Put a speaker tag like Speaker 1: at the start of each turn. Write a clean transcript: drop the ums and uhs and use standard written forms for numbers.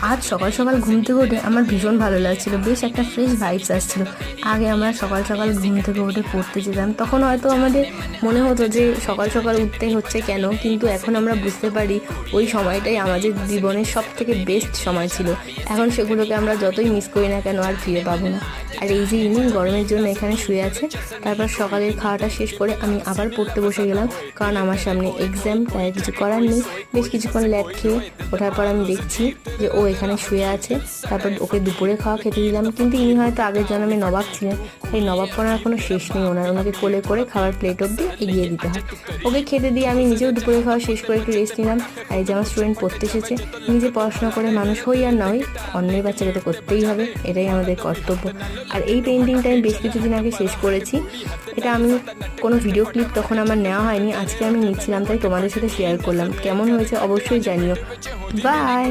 Speaker 1: আজ সকাল সকাল ঘুম থেকে উঠে আমার ভীষণ ভালো লাগছিল, বেশ একটা ফ্রেশ ভাইবস আসছিল। আগে আমরা সকাল সকাল ঘুম থেকে উঠে পড়তে যেতাম, তখন হয়তো আমাদের মনে হতো যে সকাল সকাল উঠতে হচ্ছে কেন, কিন্তু এখন আমরা বুঝতে পারি ওই সময়টাই আমাদের জীবনের সব থেকে বেস্ট সময় ছিল। এখন সেগুলোকে আমরা যতই মিস করি না কেন আর ফিরে পাবো না। আর এই যে ইনি গরমের জন্য এখানে শুয়ে আছে, তারপর সকালের খাওয়াটা শেষ করে আমি আবার পড়তে বসে গেলাম, কারণ আমার সামনে এক্সাম, তাই কিছু করার নেই। বেশ কিছুক্ষণ ল্যাব খেয়ে ওঠার পর আমি দেখছি যে ও এখানে শুয়ে আছে। তারপর ওকে দুপুরে খাওয়া খেতে দিলাম, কিন্তু ইনি হয়তো আগের জন্মে নবাব ছিলেন, তাই নবাবপনার কোনো শেষ নেই ওনাকে কোলে করে খাবার প্লেট অব্দি এগিয়ে দিতে হয়। ওকে খেতে দিয়ে আমি নিজেও দুপুরে খাওয়া শেষ করে একটু রেস্ট নিলাম। আর এই যে আমার স্টুডেন্ট পড়তে এসেছে, নিজে পড়াশোনা করে মানুষ হই আর না হই, অন্যের বাচ্চাকে তো করতেই হবে, এটাই আমাদের কর্তব্য। আর এই পেন্টিংটা আমি বেশ কিছুদিন আগে শেষ করেছি। এটা আমি কোনো ভিডিও ক্লিপ তখন আমার নেওয়া হয়নি, আজকে আমি নিচ্ছিলাম, তাই তোমাদের সাথে শেয়ার করলাম। কেমন হয়েছে অবশ্যই জানিও। বাই।